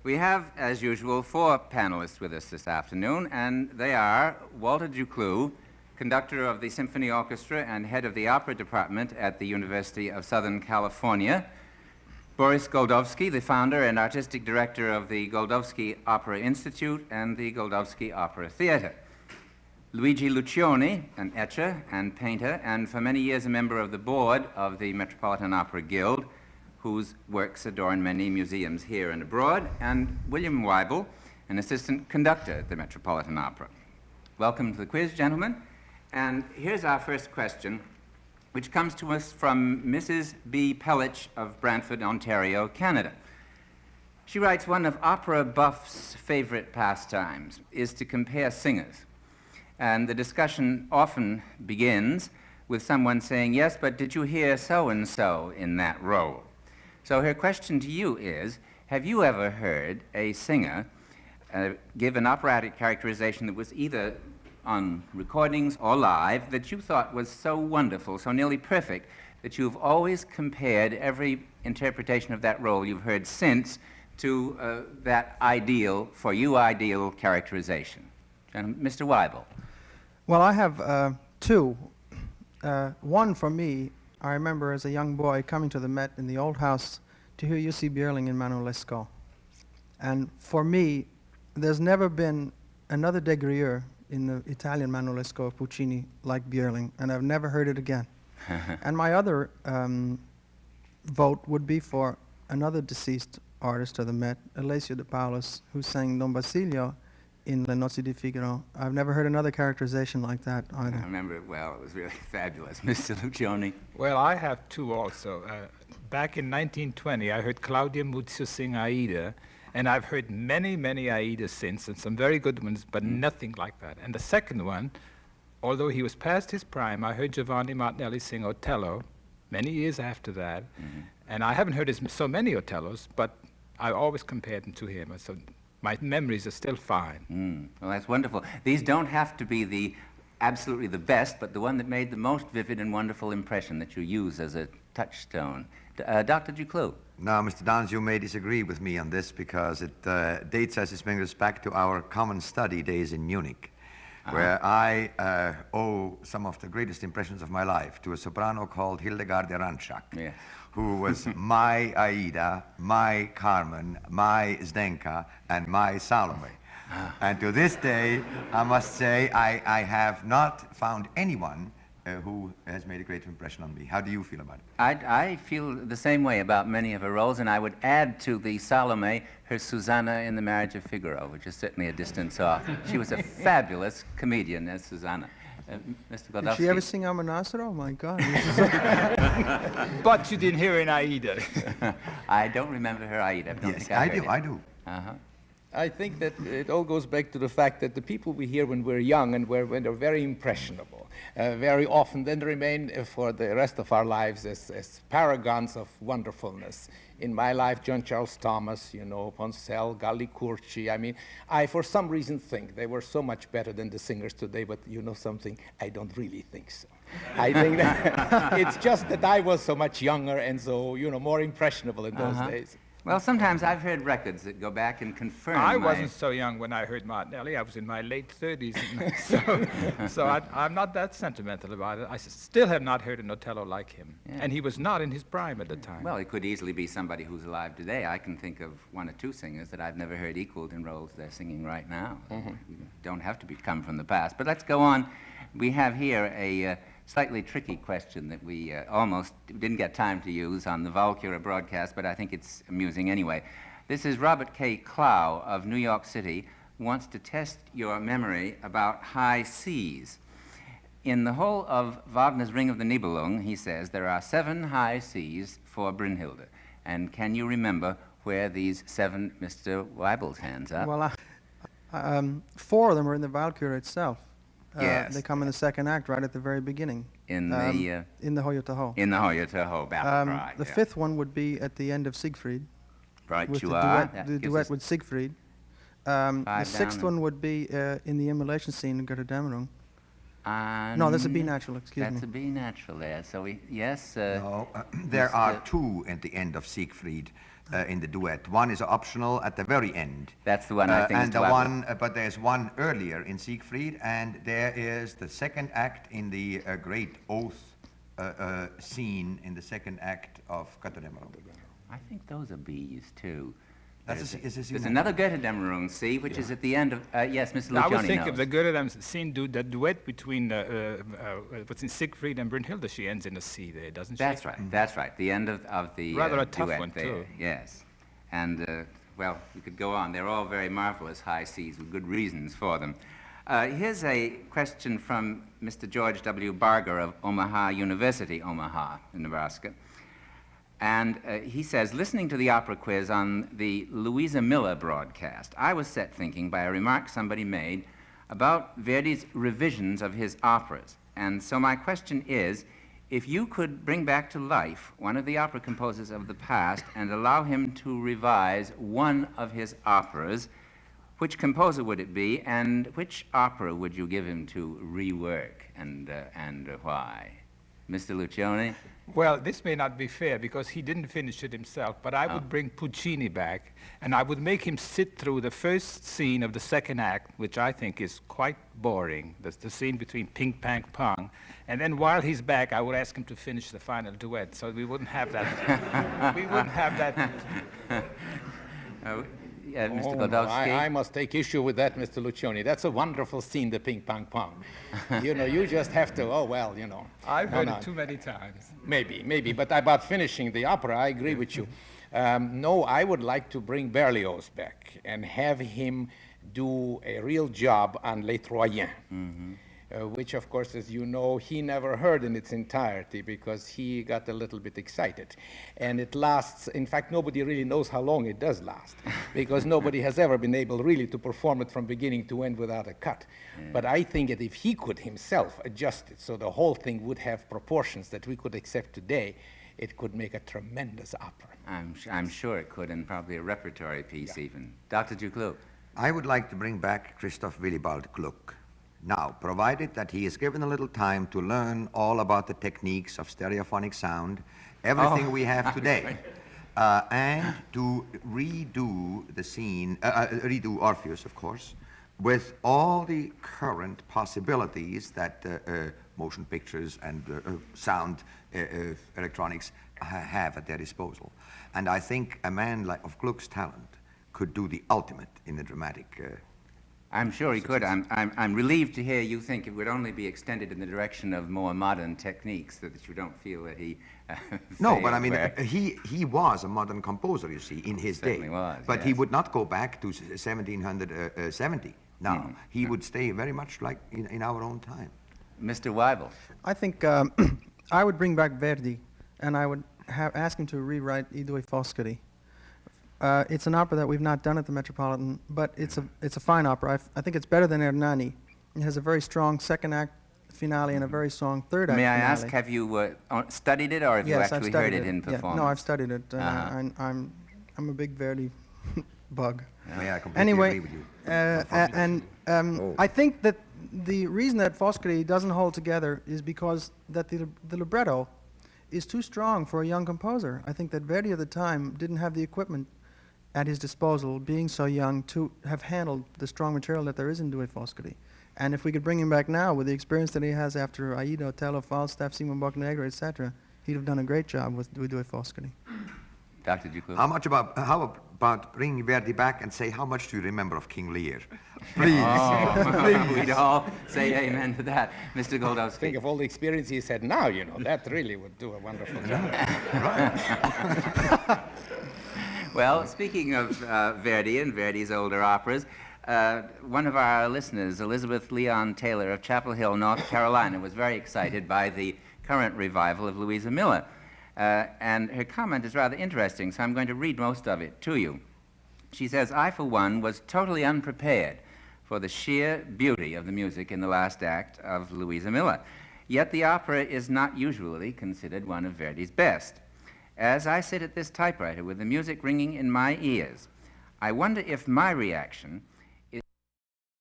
We have, as usual, 4 panelists with us this afternoon, and they are Walter Ducloux, conductor of the Symphony Orchestra and head of the opera department at the University of Southern California; Boris Goldovsky, the founder and artistic director of the Goldovsky Opera Institute and the Goldovsky Opera Theater; Luigi Lucioni, an etcher and painter, and for many years a member of the board of the Metropolitan Opera Guild, whose works adorn many museums here and abroad; and William Weibel, an assistant conductor at the Metropolitan Opera. Welcome to the quiz, gentlemen. And here's our first question, which comes to us from Mrs. B. Pellich of Brantford, Ontario, Canada. She writes, one of opera buffs' favorite pastimes is to compare singers. And the discussion often begins with someone saying, yes, but did you hear so-and-so in that role? So her question to you is, have you ever heard a singer give an operatic characterization that was either on recordings or live that you thought was so wonderful, so nearly perfect, that you've always compared every interpretation of that role you've heard since to that ideal, for you, ideal characterization? Mr. Weibel. Well, I have 2. One for me, I remember as a young boy coming to the Met in the old house to hear Jussi Björling in Manuel Lescaut. And for me, there's never been another degriyeur in the Italian Manuel Lescaut of Puccini like Björling, and I've never heard it again. And my other vote would be for another deceased artist of the Met, Alessio De Paulus, who sang Don Basilio in Le Nozze di Figaro. I've never heard another characterization like that either. I remember it well. It was really fabulous. Mr. Lucioni. Well, I have 2 also. Back in 1920, I heard Claudio Muzio sing Aida, and I've heard many, many Aidas since, and some very good ones, but nothing like that. And the second one, although he was past his prime, I heard Giovanni Martinelli sing Otello many years after that, and I haven't heard so many Otellos, but I always compared them to him, so my memories are still fine. Well, that's wonderful. These don't have to be absolutely the best, but the one that made the most vivid and wonderful impression that you use as a touchstone. Dr. Ducloux. Now, Mr. Downs, you may disagree with me on this because it dates, as it brings us back to our common study days in Munich, where I owe some of the greatest impressions of my life to a soprano called Hildegard Ranczak, who was my Aida, my Carmen, my Zdenka, and my Salome. And to this day, I must say, I have not found anyone who has made a great impression on me. How do you feel about it? I feel the same way about many of her roles, and I would add to the Salome her Susanna in The Marriage of Figaro, which is certainly a distance off. She was a fabulous comedian as Susanna. Mr. Goldovsky. Did she ever sing Amanasro? Oh my God. But you didn't hear in Aida. I don't remember her Aida. Yes, I do. I think that it all goes back to the fact that the people we hear when we're young and when they're very impressionable, very often then remain for the rest of our lives as paragons of wonderfulness. In my life, John Charles Thomas, Poncel, Galli Curci. I mean, I for some reason think they were so much better than the singers today, but you know something? I don't really think so. I think that it's just that I was so much younger and so, more impressionable in those days. Well, sometimes I've heard records that go back and confirm. I wasn't so young when I heard Martinelli. I was in my late 30s. so I'm not that sentimental about it. I still have not heard an Otello like him. Yeah. And he was not in his prime at the time. Well, it could easily be somebody who's alive today. I can think of 1 or 2 singers that I've never heard equaled in roles they're singing right now. Don't have to come from the past. But let's go on. We have here a slightly tricky question that we almost didn't get time to use on the Valkyra broadcast, but I think it's amusing anyway. This is Robert K. Clow of New York City, wants to test your memory about high Cs. In the whole of Wagner's Ring of the Nibelung, he says, there are 7 high Cs for Brünnhilde. And can you remember where these 7, Mr. Weibel's hands up? Well, 4 of them are in the Valkyrie itself. Yes. They come in the second act, right at the very beginning. In the Hoya Taho. In the Hoya Taho battle cry. The 5th one would be at the end of Siegfried. Right, with you are. The duet with Siegfried. The 6th one would be in the immolation scene in Götterdämmerung. No, that's a B natural, excuse me. That's a B natural there. So yes. No, there are 2 at the end of Siegfried. in the duet. One is optional at the very end. That's the one I think. And Mr. the Weibel. one, but there's one earlier in Siegfried, and there is the second act in the great oath scene in the second act of Götterdämmerung. I think those are B's too. There's another Götterdämmerung C, which is at the end of, yes, Mr. Lucioni I was thinking knows. of the Götterdämmerung scene, the duet between what's in Siegfried and Brünnhilde. She ends in a C there, doesn't she? That's right, that's right. The end of the Rather a tough duet one, there. too. Yes. And, well, we could go on. They're all very marvelous high Cs with good reasons for them. Here's a question from Mr. George W. Barger of Omaha University, Omaha, in Nebraska. And he says, listening to the opera quiz on the Louisa Miller broadcast, I was set thinking by a remark somebody made about Verdi's revisions of his operas. And so my question is, if you could bring back to life one of the opera composers of the past and allow him to revise one of his operas, which composer would it be, and which opera would you give him to rework, and why? Mr. Lucioni? Well, this may not be fair because he didn't finish it himself, but I would bring Puccini back and I would make him sit through the first scene of the second act, which I think is quite boring. That's the scene between Ping Pang Pong. And then while he's back, I would ask him to finish the final duet so we wouldn't have that. We wouldn't have that. Mr. Oh, Goldovsky? I must take issue with that, Mr. Lucioni. That's a wonderful scene, the ping pong pong. You know, you just have to, oh, well, you know. I've No, heard no. it too many times. Maybe, but about finishing the opera, I agree with you. No, I would like to bring Berlioz back and have him do a real job on Les Troyens, which, of course, as you know, he never heard in its entirety because he got a little bit excited. And it lasts, in fact, nobody really knows how long it does last because nobody has ever been able really to perform it from beginning to end without a cut. But I think that if he could himself adjust it so the whole thing would have proportions that we could accept today, it could make a tremendous opera. I'm sure it could, and probably a repertory piece even. Dr. Ducloux? I would like to bring back Christoph Willibald Gluck. Now, provided that he is given a little time to learn all about the techniques of stereophonic sound, everything we have today, and to redo the scene, redo Orpheus, of course, with all the current possibilities that motion pictures and sound electronics have at their disposal. And I think a man of Gluck's talent could do the ultimate in the dramatic I'm sure he could. I'm relieved to hear you think it would only be extended in the direction of more modern techniques, so that you don't feel that he No, but I failed mean, where- he was a modern composer, you see, in his day. Certainly was, But he yes. would not go back to 1770. No, he would stay very much like in our own time. Mr. Weibel? I think I would bring back Verdi, and I would ask him to rewrite I due Foscari. It's an opera that we've not done at the Metropolitan, but it's a fine opera. I think it's better than Hernani. It has a very strong second act finale and a very strong third act May finale. I ask, have you studied it, or have you Yes, I've actually studied heard it in performance? Yeah, no, I've studied it. Uh-huh. I'm a big Verdi bug. May I completely Anyway, agree with you. I think that the reason that Foscari doesn't hold together is because that the libretto is too strong for a young composer. I think that Verdi at the time didn't have the equipment at his disposal, being so young, to have handled the strong material that there is in Due Foscari. And if we could bring him back now with the experience that he has after Aida, Othello, Falstaff, Simon Boccanegra, etc., he'd have done a great job with Due Foscari. Dr. Ducloux? How about bringing Verdi back and say, how much do you remember of King Lear? Please. Oh, we'd all say amen to that. Mr. Goldovsky? Think of all the experience he's had now, you know, that really would do a wonderful job. Well, speaking of Verdi and Verdi's older operas, one of our listeners, Elizabeth Leon Taylor of Chapel Hill, North Carolina, was very excited by the current revival of Louisa Miller. And her comment is rather interesting, so I'm going to read most of it to you. She says, I, for one, was totally unprepared for the sheer beauty of the music in the last act of Louisa Miller. Yet the opera is not usually considered one of Verdi's best. As I sit at this typewriter with the music ringing in my ears, I wonder if my reaction